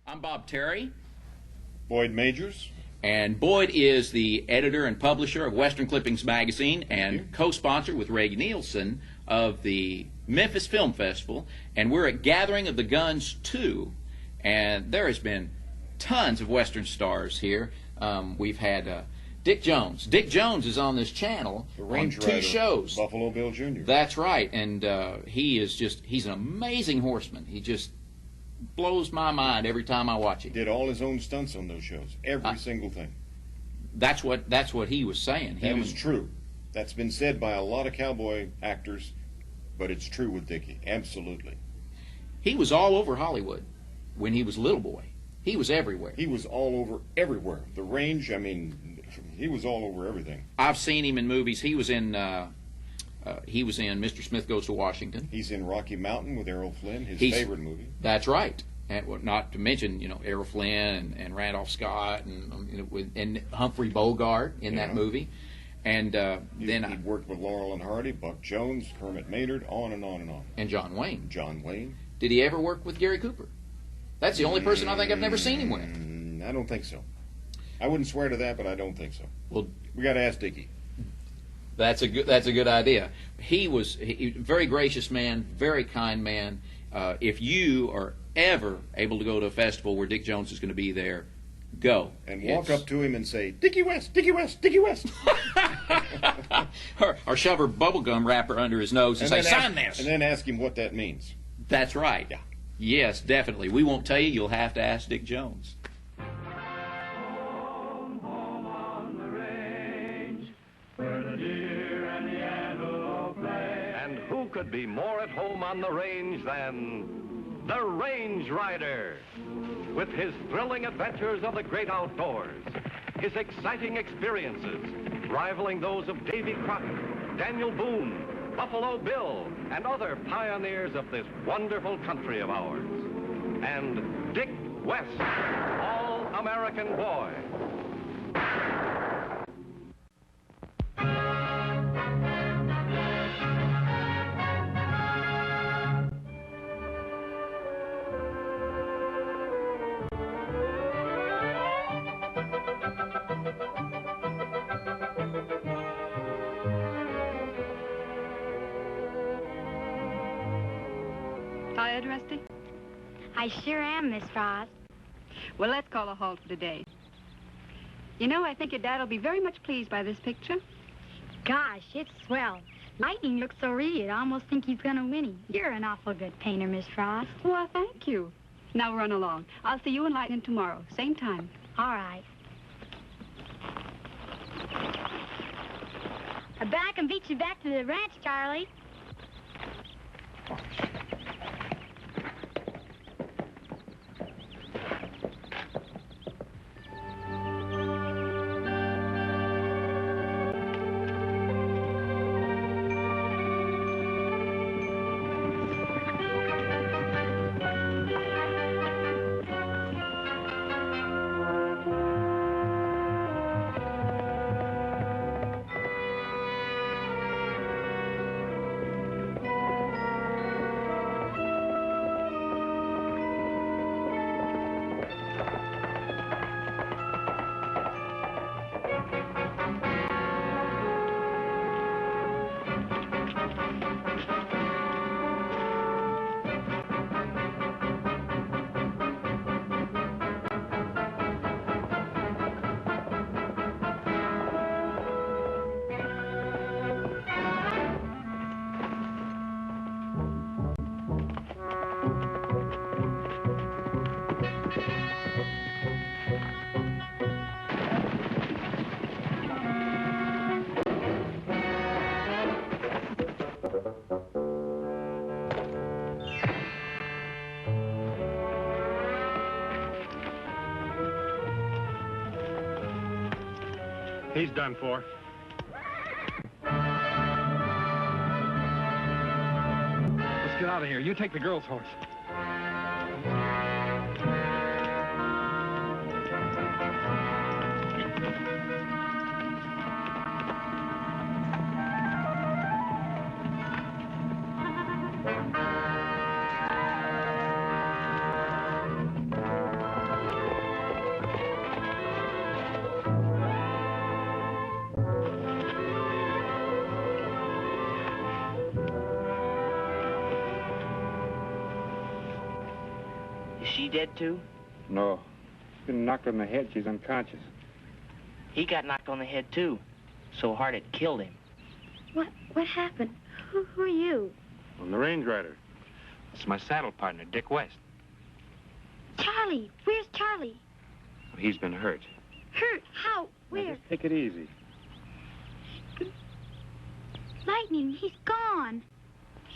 I'm Bob Terry. Boyd Majors. And Boyd is the editor and publisher of Western Clippings Magazine and co-sponsor with Ray Nielsen of the Memphis Film Festival. And we're at Gathering of the Guns 2. And there has been tons of Western stars here. We've had Dick Jones. Dick Jones is on this channel on two shows. Buffalo Bill Jr. That's right. And he's an amazing horseman. He just blows my mind every time I watch him. Did all his own stunts on those shows. Every single thing. That's what he was saying. That is true. That's been said by a lot of cowboy actors, but it's true with Dickie. Absolutely. He was all over Hollywood when he was a little boy. He was everywhere. He was all over everywhere. The range, I mean, he was all over everything. I've seen him in movies. He was in Mr. Smith Goes to Washington. He's in Rocky Mountain with Errol Flynn, his favorite movie. That's right. And not to mention, Errol Flynn and Randolph Scott and Humphrey Bogart in that movie. And he'd worked with Laurel and Hardy, Buck Jones, Kermit Maynard, on and on and on. And John Wayne. John Wayne. Did he ever work with Gary Cooper? That's the only person I think I've never seen him with. I don't think so. I wouldn't swear to that, but I don't think so. Well, we got to ask Dickie. That's a good idea. He was a very gracious man, very kind man. If you are ever able to go to a festival where Dick Jones is going to be there, go. And walk up to him and say, Dickie West, Dickie West, Dickie West. or shove her bubblegum wrapper under his nose and say, sign this. And then ask him what that means. That's right. Yeah. Yes, definitely. We won't tell you. You'll have to ask Dick Jones. Home, home on the range, where the deer and the antelope play. And who could be more at home on the range than the Range Rider? With his thrilling adventures of the great outdoors, his exciting experiences rivaling those of Davy Crockett, Daniel Boone, Buffalo Bill, and other pioneers of this wonderful country of ours. And Dick West, All-American Boy. Tired, Rusty? I sure am, Miss Frost. Well, let's call a halt for today. I think your dad will be very much pleased by this picture. Gosh, it's swell. Lightning looks so real, you'd almost think he's gonna win him. You're an awful good painter, Miss Frost. Well, thank you. Now run along. I'll see you in Lightning tomorrow, same time. All right. I bet I can beat you back to the ranch, Charlie. He's done for. Let's get out of here. You take the girl's horse. she dead too? No. Been knocked on the head. She's unconscious. He got knocked on the head too. So hard it killed him. What happened? Who are you? I'm the range rider. It's my saddle partner, Dick West. Charlie. Where's Charlie? He's been hurt. Hurt? How? Now, Where? just take it easy. Lightning, he's gone.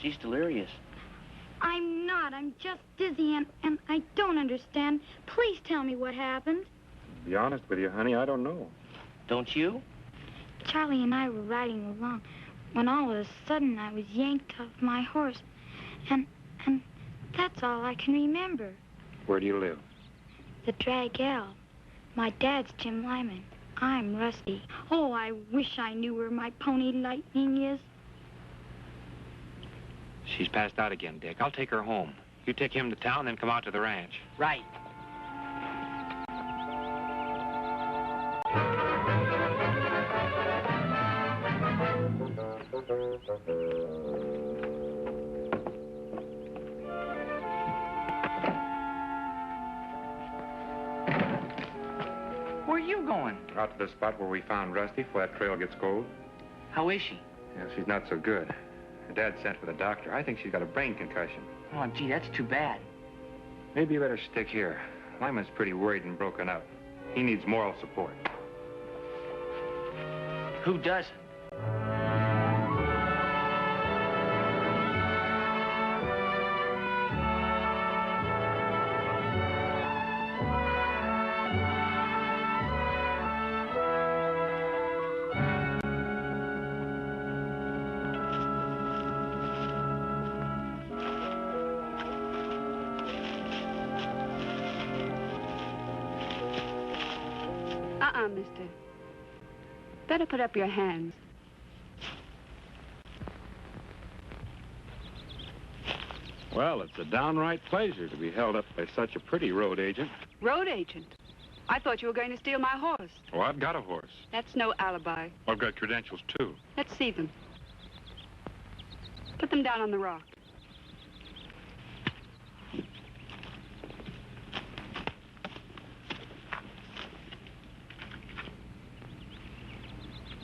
She's delirious. I'm not. I'm just dizzy and I don't understand. Please tell me what happened. To be honest with you, honey, I don't know. Don't you? Charlie and I were riding along when all of a sudden I was yanked off my horse. And that's all I can remember. Where do you live? The Drag L. My dad's Jim Lyman. I'm Rusty. Oh, I wish I knew where my pony Lightning is. She's passed out again, Dick. I'll take her home. You take him to town, then come out to the ranch. Right. Where are you going? Out to the spot where we found Rusty before that trail gets cold. How is she? Yeah, she's not so good. Her dad sent for the doctor. I think she's got a brain concussion. Oh, gee, that's too bad. Maybe you better stick here. Lyman's pretty worried and broken up. He needs moral support. Who doesn't? Mister. Better put up your hands. Well, it's a downright pleasure to be held up by such a pretty road agent. Road agent? I thought you were going to steal my horse. Oh, I've got a horse. That's no alibi. I've got credentials, too. Let's see them. Put them down on the rock.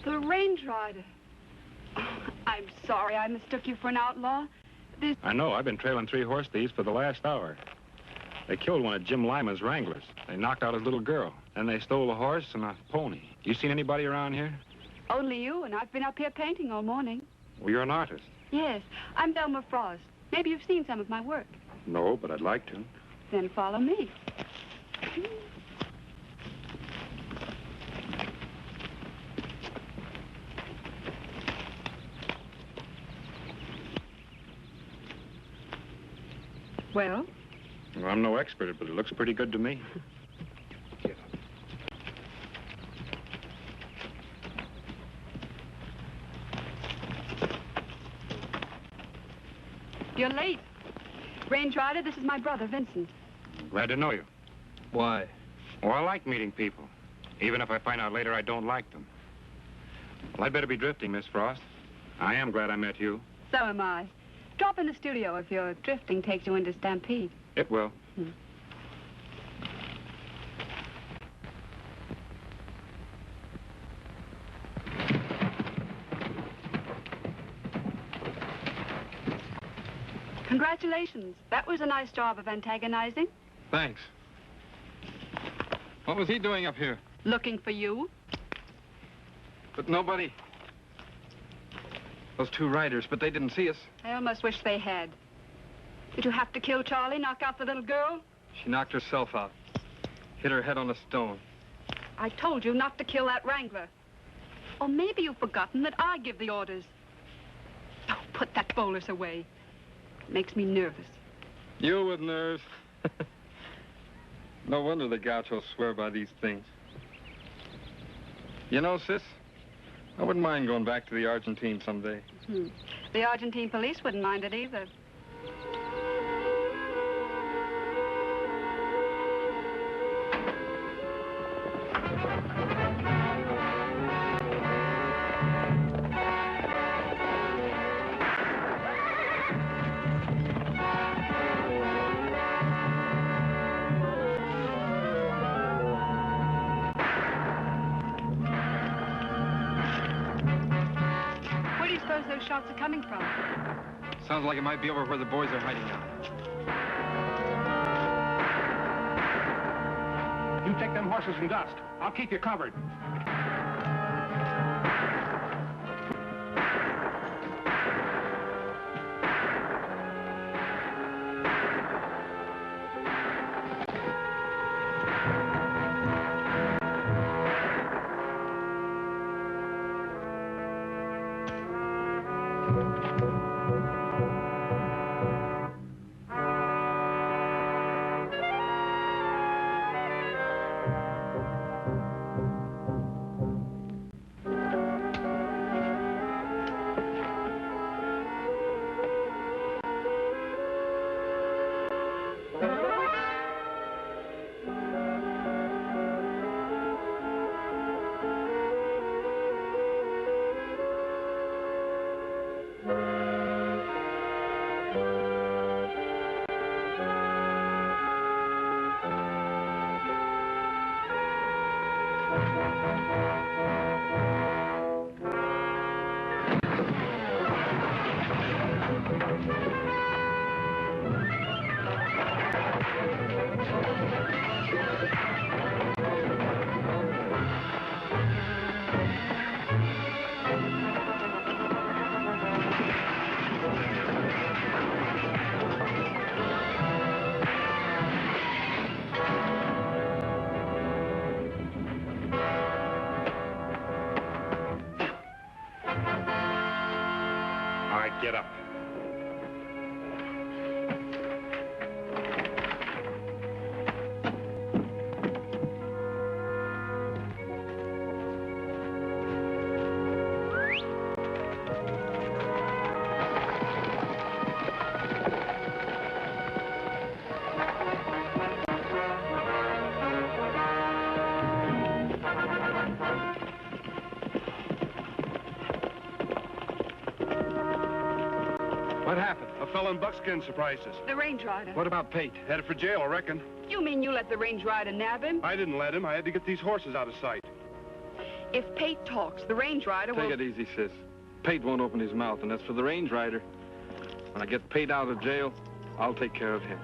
The range rider. Oh, I'm sorry I mistook you for an outlaw. I know. I've been trailing 3 horse thieves for the last hour. They killed one of Jim Lyman's wranglers. They knocked out his little girl. Then they stole a horse and a pony. You seen anybody around here? Only you, and I've been up here painting all morning. Well, you're an artist. Yes, I'm Velma Frost. Maybe you've seen some of my work. No, but I'd like to. Then follow me. Well? Well, I'm no expert, but it looks pretty good to me. You're late. Range rider, this is my brother, Vincent. Glad to know you. Why? Well, I like meeting people, even if I find out later I don't like them. Well, I'd better be drifting, Miss Frost. I am glad I met you. So am I. Drop in the studio if your drifting takes you into Stampede. It will. Congratulations. That was a nice job of antagonizing. Thanks. What was he doing up here? Looking for you. But nobody... Those 2 riders, but they didn't see us. I almost wish they had. Did you have to kill Charlie, knock out the little girl? She knocked herself out. Hit her head on a stone. I told you not to kill that wrangler. Or maybe you've forgotten that I give the orders. Oh, put that bolus away. It makes me nervous. You with nerves. No wonder the gauchos swear by these things. You know, sis, I wouldn't mind going back to the Argentine someday. The Argentine police wouldn't mind it either. those shots are coming from. Sounds like it might be over where the boys are hiding now. You take them horses and dust. I'll keep you covered. All right, get up. What happened? A fellow in buckskin surprised us. The range rider. What about Pate? Headed for jail, I reckon. You mean you let the range rider nab him? I didn't let him. I had to get these horses out of sight. If Pate talks, the range rider will... Take it easy, sis. Pate won't open his mouth, and as for the range rider, when I get Pate out of jail, I'll take care of him.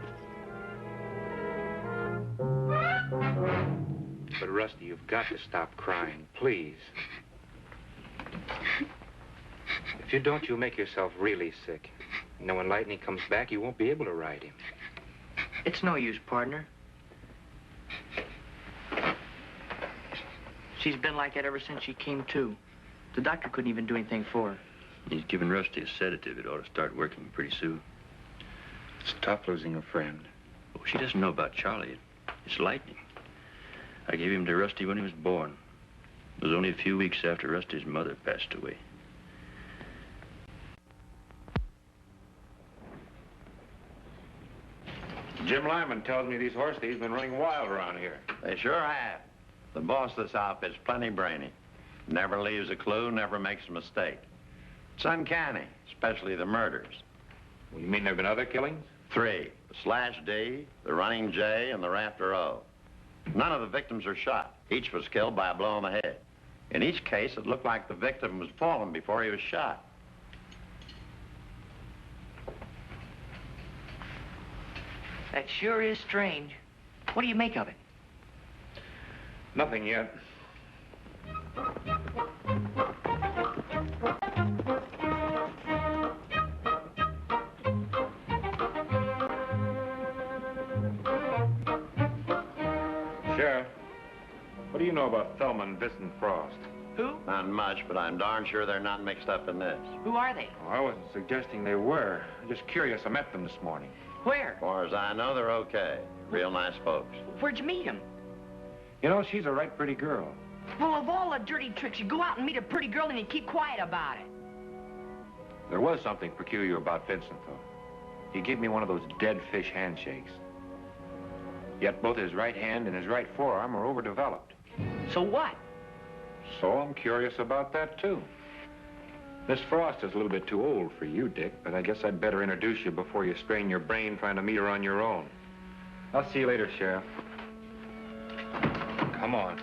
But, Rusty, you've got to stop crying, please. If you don't, you'll make yourself really sick. You know, when Lightning comes back, you won't be able to ride him. It's no use, partner. She's been like that ever since she came to. The doctor couldn't even do anything for her. He's giving Rusty a sedative. It ought to start working pretty soon. It's tough losing a friend. Oh, she doesn't know about Charlie. It's Lightning. I gave him to Rusty when he was born. It was only a few weeks after Rusty's mother passed away. Jim Lyman tells me these horse thieves have been running wild around here. They sure have. The boss of this outfit's plenty brainy. Never leaves a clue, never makes a mistake. It's uncanny, especially the murders. Well, you mean there have been other killings? 3, the Slash D, the Running J, and the Rafter O. None of the victims are shot. Each was killed by a blow on the head. In each case, it looked like the victim was fallen before he was shot. That sure is strange. What do you make of it? Nothing yet. Sheriff, what do you know about Thelma and Vincent Frost? Who? Not much, but I'm darn sure they're not mixed up in this. Who are they? Oh, I wasn't suggesting they were. I'm just curious. I met them this morning. Where? As far as I know, they're okay. Real nice folks. Where'd you meet them? You know, she's a right pretty girl. Well, of all the dirty tricks, you go out and meet a pretty girl and you keep quiet about it. There was something peculiar about Vincent, though. He gave me one of those dead fish handshakes. Yet both his right hand and his right forearm are overdeveloped. So what? So I'm curious about that, too. Miss Frost is a little bit too old for you, Dick, but I guess I'd better introduce you before you strain your brain trying to meet her on your own. I'll see you later, Sheriff. Come on.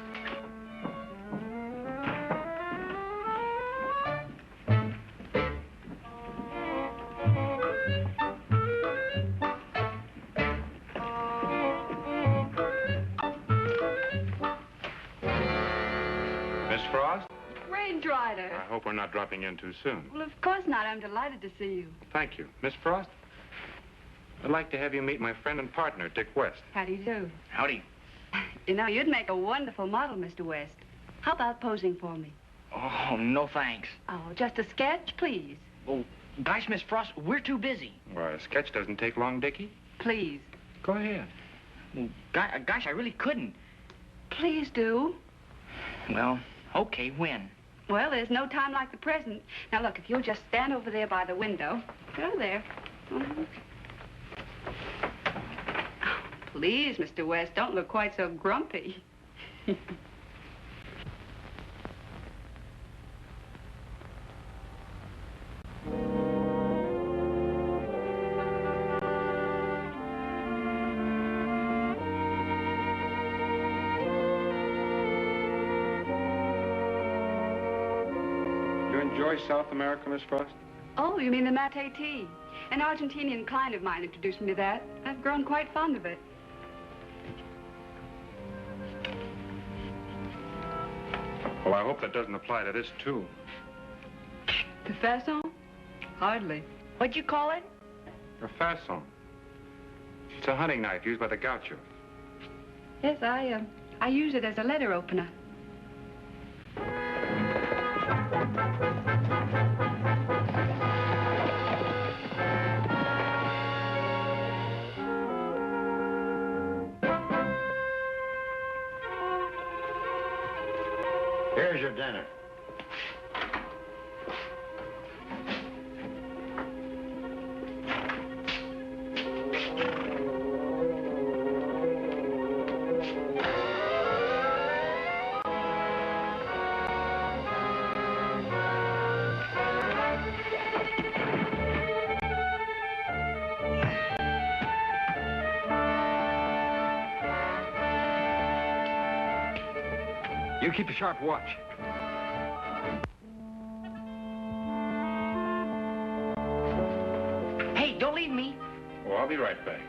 Frost? Range Rider. I hope we're not dropping in too soon. Well, of course not. I'm delighted to see you. Thank you. Miss Frost, I'd like to have you meet my friend and partner, Dick West. How do you do? Howdy. You know, you'd make a wonderful model, Mr. West. How about posing for me? Oh, no thanks. Oh, just a sketch, please. Oh, gosh, Miss Frost, we're too busy. Why, a sketch doesn't take long, Dickie. Please. Go ahead. Well, gosh, I really couldn't. Please do. Well, okay, when? Well, there's no time like the present. Now, look, if you'll just stand over there by the window. Go there. Mhm. Oh, please, Mr. West, don't look quite so grumpy. You enjoy South America, Miss Frost? Oh, you mean the mate tea? An Argentinian client of mine introduced me to that. I've grown quite fond of it. Well, I hope that doesn't apply to this, too. The façon? Hardly. What'd you call it? A façon. It's a hunting knife used by the gauchos. Yes, I use it as a letter opener. Here's your dinner. You keep a sharp watch. Hey, don't leave me. Oh, I'll be right back.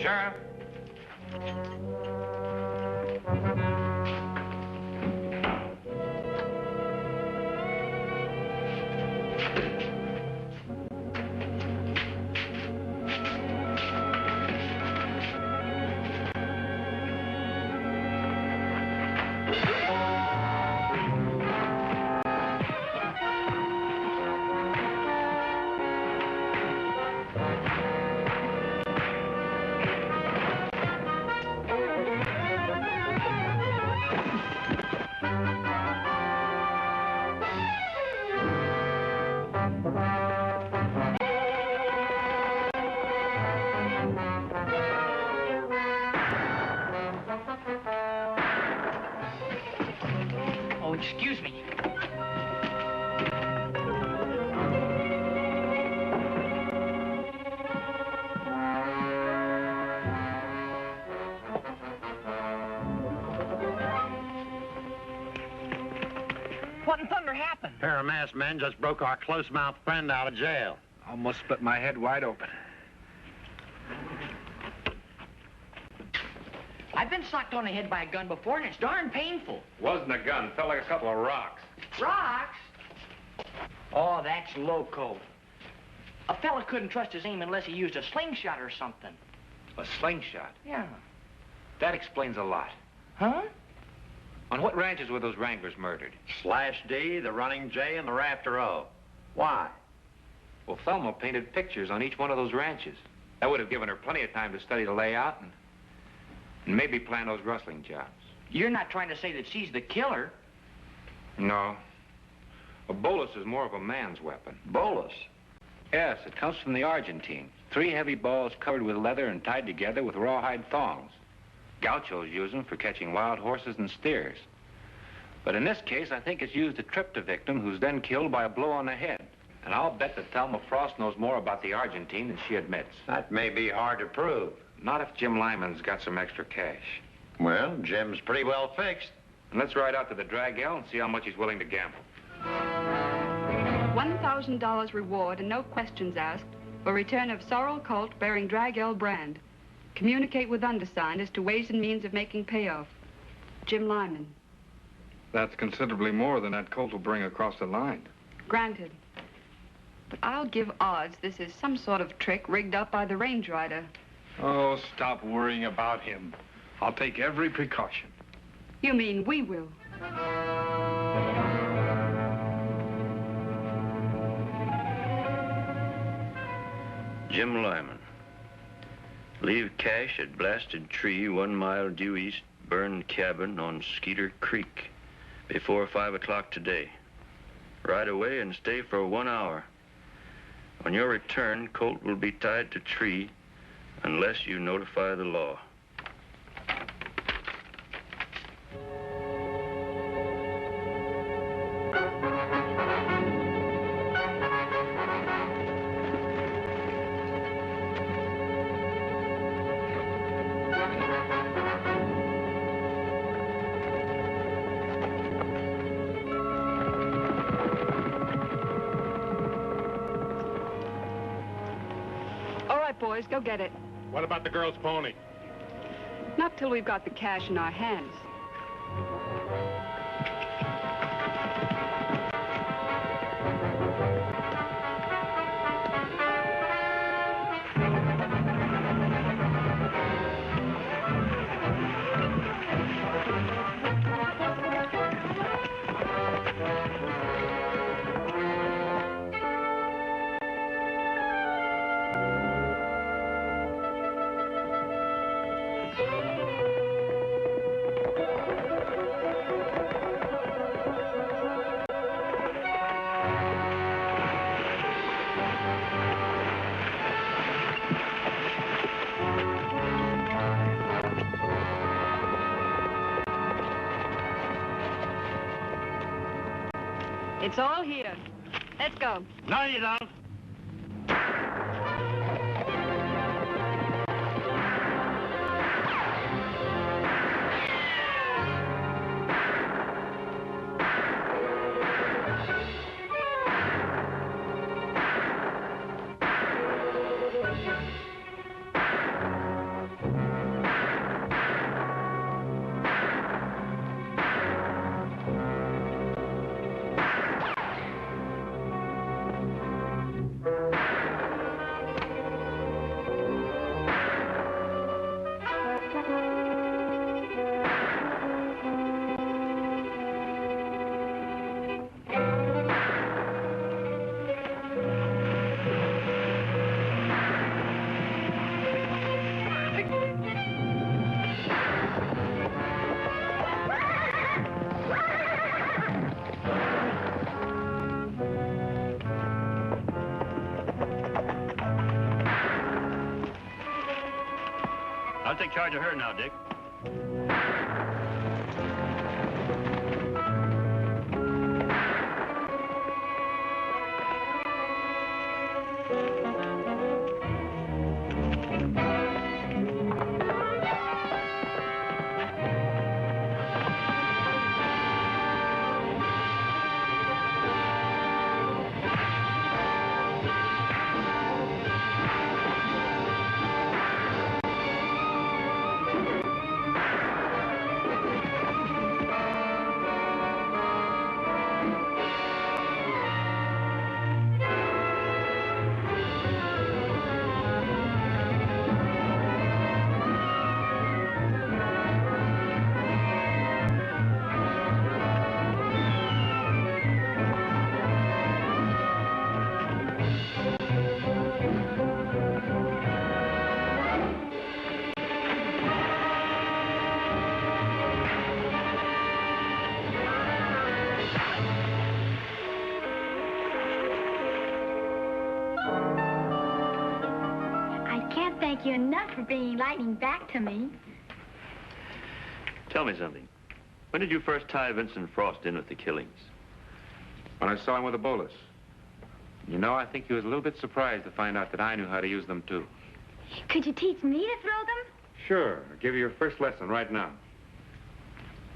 Sheriff. Oh, excuse me. What in thunder happened? A pair of masked men just broke our close-mouthed friend out of jail. Almost split my head wide open. I've been socked on the head by a gun before, and it's darn painful. Wasn't a gun. Felt like a couple of rocks. Rocks? Oh, that's loco. A fella couldn't trust his aim unless he used a slingshot or something. A slingshot? Yeah. That explains a lot. Huh? On what ranches were those Wranglers murdered? Slash D, the Running J, and the Rafter O. Why? Well, Thelma painted pictures on each one of those ranches. That would have given her plenty of time to study the layout and maybe plan those rustling jobs. You're not trying to say that she's the killer? No. A bolus is more of a man's weapon. Bolus? Yes, it comes from the Argentine. 3 heavy balls covered with leather and tied together with rawhide thongs. Gauchos use them for catching wild horses and steers. But in this case, I think it's used to trip the victim, who's then killed by a blow on the head. And I'll bet that Thelma Frost knows more about the Argentine than she admits. That may be hard to prove. Not if Jim Lyman's got some extra cash. Well, Jim's pretty well fixed. And let's ride out to the Drag L and see how much he's willing to gamble. $1,000 reward and no questions asked for return of Sorrel Colt bearing Drag L brand. Communicate with undersigned as to ways and means of making payoff. Jim Lyman. That's considerably more than that colt will bring across the line. Granted. But I'll give odds this is some sort of trick rigged up by the range rider. Oh, stop worrying about him. I'll take every precaution. You mean we will? Jim Lyman. Leave cash at blasted tree 1 mile due east, burned cabin on Skeeter Creek before 5 o'clock today. Ride away and stay for 1 hour. On your return, colt will be tied to tree unless you notify the law. All right, boys, go get it. What about the girl's pony? Not till we've got the cash in our hands. It's all here. Let's go. No, you don't. I'll take charge of her now, Dick. Thank you enough for bringing lightning back to me. Tell me something. When did you first tie Vincent Frost in with the killings? When I saw him with a bolus. You know, I think he was a little bit surprised to find out that I knew how to use them, too. Could you teach me to throw them? Sure. I'll give you your first lesson right now.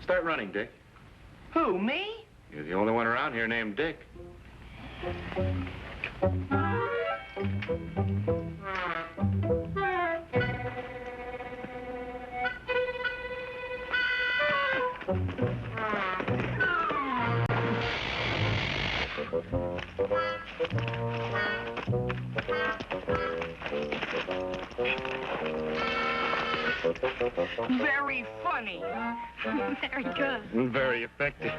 Start running, Dick. Who, me? You're the only one around here named Dick. Very funny. Very good. Very effective.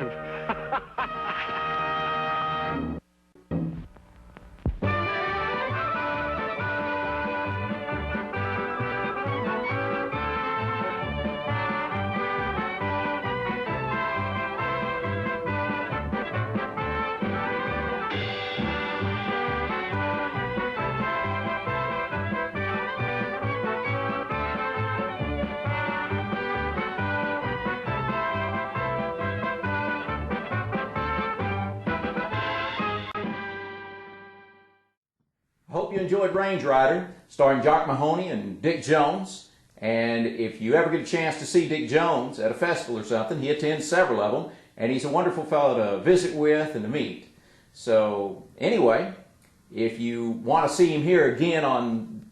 Hope you enjoyed Range Rider, starring Jock Mahoney and Dick Jones. And if you ever get a chance to see Dick Jones at a festival or something, he attends several of them, and he's a wonderful fellow to visit with and to meet. So anyway, if you want to see him here again on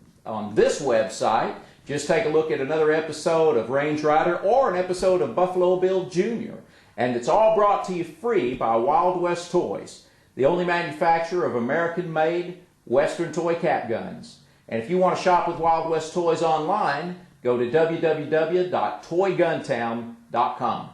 this website, just take a look at another episode of Range Rider or an episode of Buffalo Bill Jr. And it's all brought to you free by Wild West Toys, the only manufacturer of American-made Western toy cap guns. And if you want to shop with Wild West Toys online, go to www.toyguntown.com.